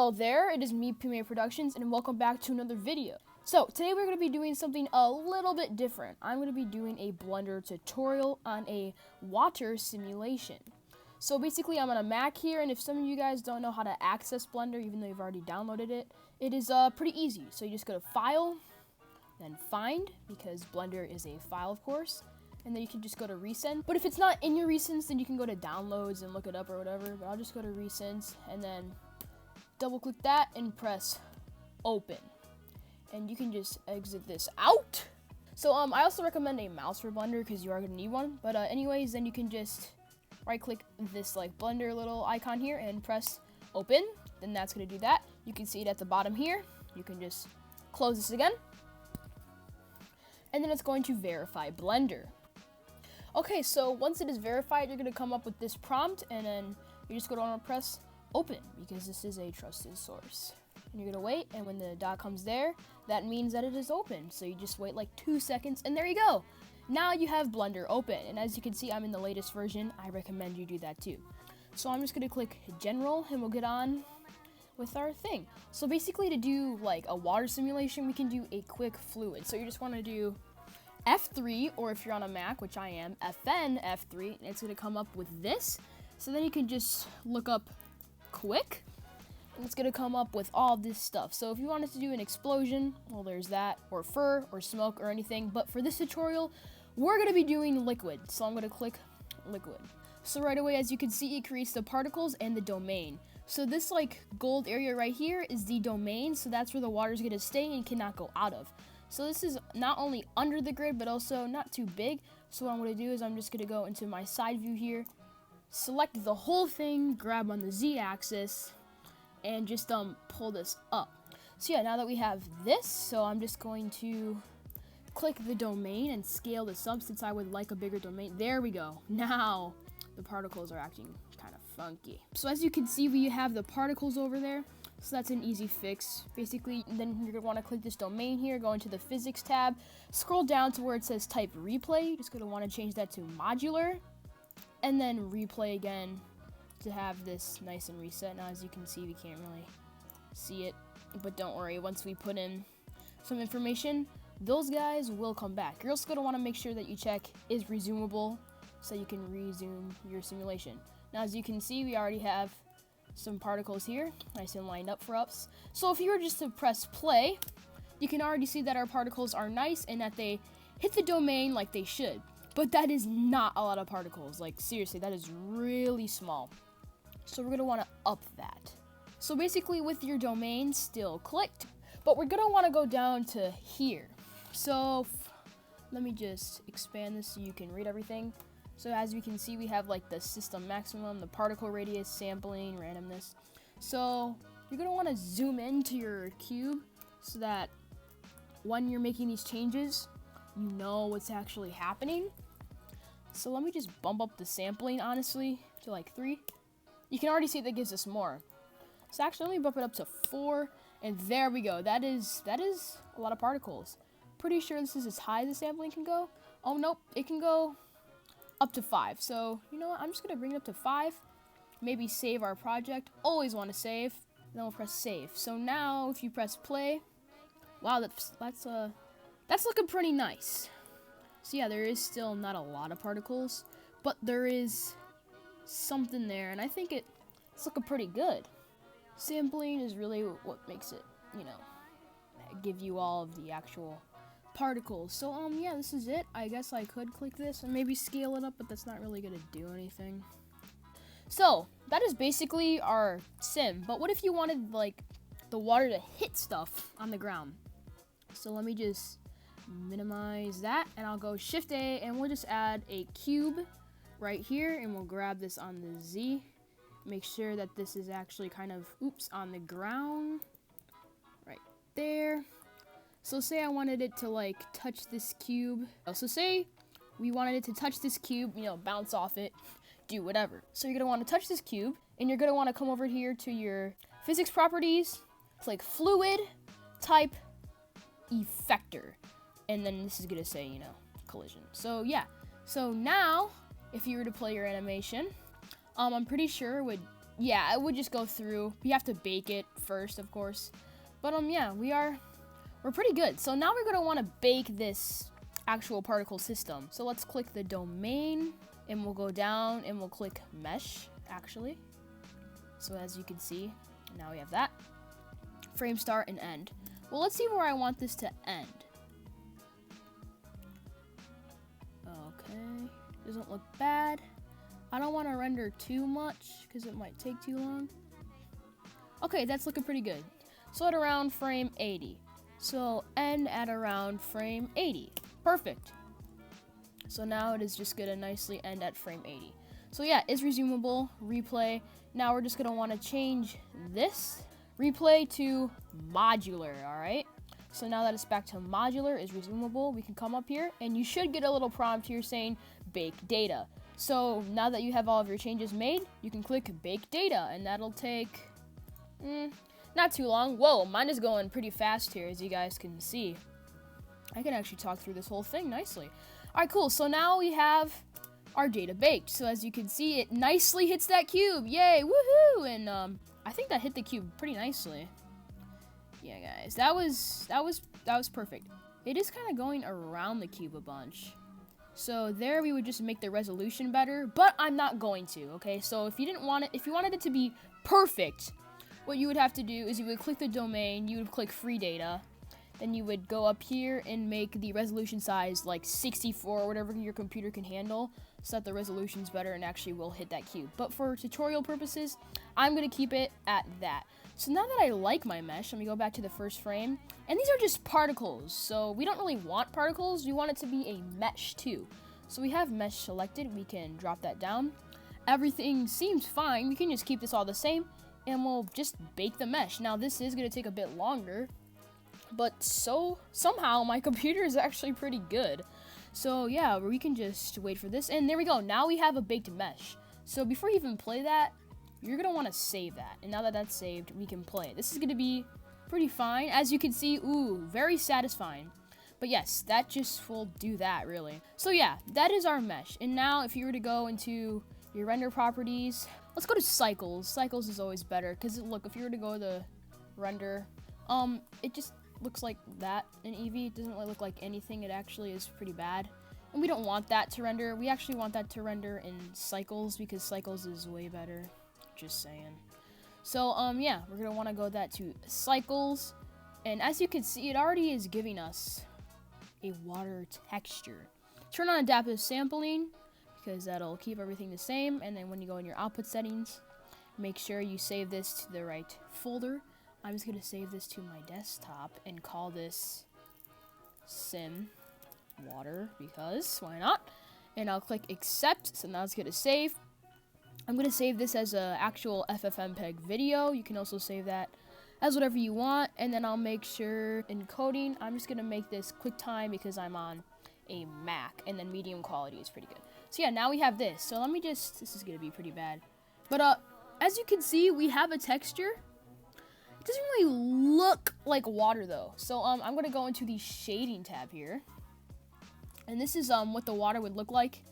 Hello there, it is me, Puma Productions, and welcome back to another video. So, today we're going to be doing something a little bit different. I'm going to be doing a Blender tutorial on a water simulation. So basically, I'm on a Mac here, and if some of you guys don't know how to access Blender, even though you've already downloaded it, it is pretty easy. So you just go to File, then Find, because Blender is a file, of course. And then you can just go to Recent. But if it's not in your Recents, then you can go to Downloads and look it up or whatever. But I'll just go to Recents, and then double click that and press Open. And you can just exit this out. So I also recommend a mouse for Blender because you are going to need one. But anyways, then you can just right click this like Blender little icon here and press Open. Then that's going to do that. You can see it at the bottom here. You can just close this again. And then it's going to verify Blender. Okay, so once it is verified, you're going to come up with this prompt, and then you're just going to press Open because this is a trusted source. And you're going to wait, and when the dot comes there, that means that it is open. So you just wait like 2 seconds, and there you go. Now you have Blender open, and as you can see, I'm in the latest version. I recommend you do that too. So I'm just going to click General, and we'll get on with our thing. So basically, to do like a water simulation, we can do a quick fluid. So you just want to do F3, or if you're on a Mac, which I am, FN F3, and it's going to come up with this. So then you can just look up quick, and it's going to come up with all this stuff. So if you wanted to do an explosion, well, there's that, or fur, or smoke, or anything. But for this tutorial, we're going to be doing liquid. So I'm going to click liquid. So right away, as you can see, it creates the particles and the domain. So this like gold area right here is the domain. So that's where the water is going to stay and cannot go out of. So this is not only under the grid, but also not too big. So what I'm going to do is I'm just going to go into my side view here, select the whole thing, grab on the Z axis, and just pull this up. So yeah, now that we have this, so I'm just going to click the domain and scale this up since I would like a bigger domain. There we go. Now the particles are acting kind of funky. So as you can see, we have the particles over there. So that's an easy fix. Basically, then you're going to want to click this domain here, go into the Physics tab, scroll down to where it says Type Replay. You're just going to want to change that to Modular, and then Replay again to have this nice and reset. Now, as you can see, we can't really see it, but don't worry. Once we put in some information, those guys will come back. You're also going to want to make sure that you check is resumable so you can resume your simulation. Now, as you can see, we already have some particles here, nice and lined up for us. So if you were just to press play, you can already see that our particles are nice and that they hit the domain like they should. But that is not a lot of particles. Like seriously, that is really small. So we're going to want to up that. So basically with your domain still clicked, but we're going to want to go down to here. So let me just expand this so you can read everything. So as you can see, we have like the system maximum, the particle radius, sampling, randomness. So you're going to want to zoom into your cube so that when you're making these changes, you know what's actually happening. So let me just bump up the sampling, honestly, to like 3. You can already see that gives us more. So actually, let me bump it up to 4, and there we go. That is a lot of particles. Pretty sure this is as high as the sampling can go. Oh, nope, it can go up to 5. So, you know what? I'm just going to bring it up to 5. Maybe save our project. Always want to save. Then we'll press save. So now, if you press play, wow, that's looking pretty nice. So yeah, there is still not a lot of particles, but there is something there, and I think it's looking pretty good. Sampling is really what makes it, you know, give you all of the actual particles. So yeah, this is it. I guess I could click this and maybe scale it up, but that's not really gonna do anything. So that is basically our sim. But what if you wanted like the water to hit stuff on the ground? So let me just minimize that, and I'll go Shift A, and we'll just add a cube right here, and we'll grab this on the Z. Make sure that this is actually kind of on the ground right there. So say I wanted it to like touch this cube. So say we wanted it to touch this cube, you know, bounce off it, do whatever. So you're going to want to touch this cube, and you're going to want to come over here to your physics properties, click fluid, type effector, and then this is going to say, you know, collision. So yeah, so now if you were to play your animation, I'm pretty sure it would yeah, it would just go through. You have to bake it first, of course. But yeah, we're pretty good. So now we're gonna want to bake this actual particle system. So let's click the domain, and we'll go down and we'll click mesh, actually. So as you can see, now we have that. Frame start and end. Well, let's see where I want this to end. Okay, doesn't look bad. I don't want to render too much because it might take too long. Okay, that's looking pretty good. So at around frame 80. So end at around frame 80. Perfect. So now it is just gonna nicely end at frame 80. So yeah, it's resumable, replay. Now we're just gonna wanna change this replay to modular, all right? So now that it's back to modular, is resumable, we can come up here and you should get a little prompt here saying bake data. So now that you have all of your changes made, you can click bake data and that'll take not too long. Whoa, mine is going pretty fast here, as you guys can see. I can actually talk through this whole thing nicely. All right, cool. So now we have our data baked. So as you can see, it nicely hits that cube. Yay, woohoo! And I think that hit the cube pretty nicely. Yeah, guys, that was perfect. It is kind of going around the cube a bunch. So there we would just make the resolution better, but I'm not going to, okay? So if you didn't want it, if you wanted it to be perfect, what you would have to do is you would click the domain, you would click free data, then you would go up here and make the resolution size like 64 or whatever your computer can handle so that the resolution's better and actually will hit that cube. But for tutorial purposes, I'm gonna keep it at that. So now that I like my mesh, let me go back to the first frame. And these are just particles, so we don't really want particles, we want it to be a mesh too. So we have mesh selected, we can drop that down. Everything seems fine, we can just keep this all the same and we'll just bake the mesh. Now this is gonna take a bit longer, but somehow my computer is actually pretty good. So yeah, we can just wait for this, and there we go. Now we have a baked mesh. So before you even play that, you're gonna want to save that, and now that that's saved, we can play it. This is gonna be pretty fine. As you can see, ooh, very satisfying. But yes, that just will do that, really. So yeah, that is our mesh. And now if you were to go into your render properties, let's go to cycles. Cycles is always better, because look, if you were to go to render, it just looks like that in Eevee. It doesn't really look like anything. It actually is pretty bad. And we don't want that to render. We actually want that to render in cycles, because cycles is way better. Just saying. So yeah, we're gonna want to go that to cycles, and as you can see, it already is giving us a water texture. Turn on adaptive sampling, because that'll keep everything the same. And then when you go in your output settings, make sure you save this to the right folder. I'm just gonna save this to my desktop and call this sim water, because why not? And I'll click accept. So now it's gonna save. I'm going to save this as an actual FFmpeg video. You can also save that as whatever you want. And then I'll make sure encoding, I'm just going to make this QuickTime because I'm on a Mac. And then medium quality is pretty good. So yeah, now we have this. So let me just, this is going to be pretty bad. But as you can see, we have a texture. It doesn't really look like water though. So I'm going to go into the shading tab here. And this is what the water would look like.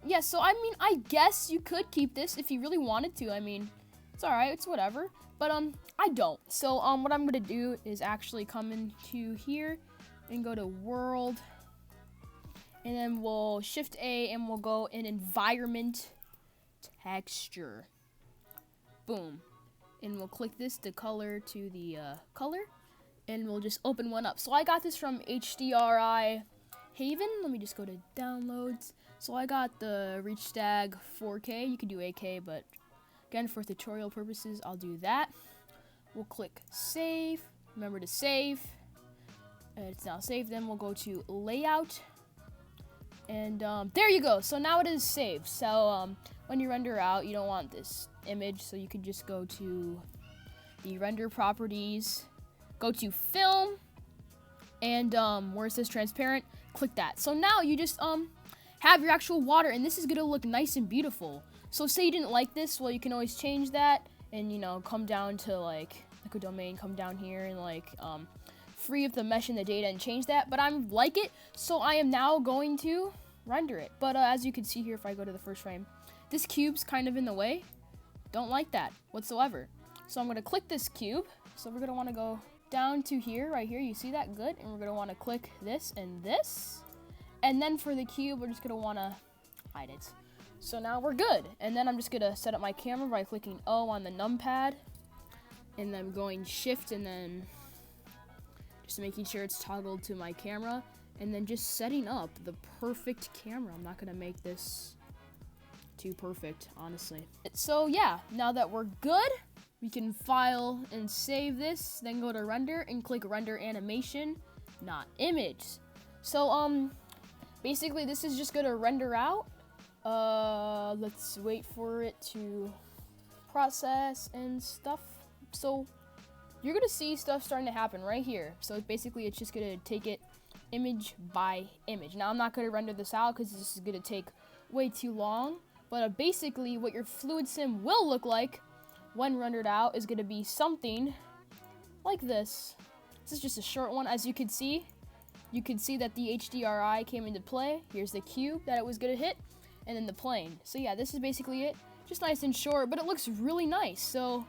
Yeah, so I mean, I guess you could keep this if you really wanted to. I mean, it's alright, it's whatever. But I don't. So what I'm gonna do is actually come into here and go to world, and then we'll shift A and we'll go in environment texture. Boom. And we'll click this to color to the color, and we'll just open one up. So I got this from HDRI Haven. Let me just go to downloads. So I got the Reach Stag 4K. You can do 8K, but again, for tutorial purposes, I'll do that. We'll click save. Remember to save. It's now saved. Then we'll go to layout. And there you go. So now it is saved. So when you render out, you don't want this image. So you can just go to the render properties, go to film, and where it says transparent, click that. So now you just have your actual water, and this is gonna look nice and beautiful. So say you didn't like this, well, you can always change that, and you know, come down to like a domain, come down here and like free up the mesh and the data and change that. But I like it, so I am now going to render it. But as you can see here, if I go to the first frame, this cube's kind of in the way. Don't like that whatsoever. So I'm gonna click this cube. So we're gonna wanna go down to here, right here, you see that? Good. And we're gonna wanna click this and this. And then for the cube, we're just gonna wanna hide it. So now we're good. And then I'm just gonna set up my camera by clicking O on the numpad. And then going shift and then just making sure it's toggled to my camera. And then just setting up the perfect camera. I'm not gonna make this too perfect, honestly. So yeah, now that we're good, we can file and save this, then go to render and click render animation, not image. So basically this is just gonna render out. Let's wait for it to process and stuff. So you're gonna see stuff starting to happen right here. So basically it's just gonna take it image by image. Now I'm not gonna render this out because this is gonna take way too long, but basically what your fluid sim will look like when rendered out is gonna be something like this. This is just a short one. As you can see that the HDRI came into play. Here's the cube that it was gonna hit, and then the plane. So yeah, this is basically it. Just nice and short, but it looks really nice. So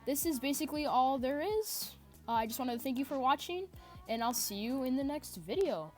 this is basically all there is. I just wanted to thank you for watching, and I'll see you in the next video.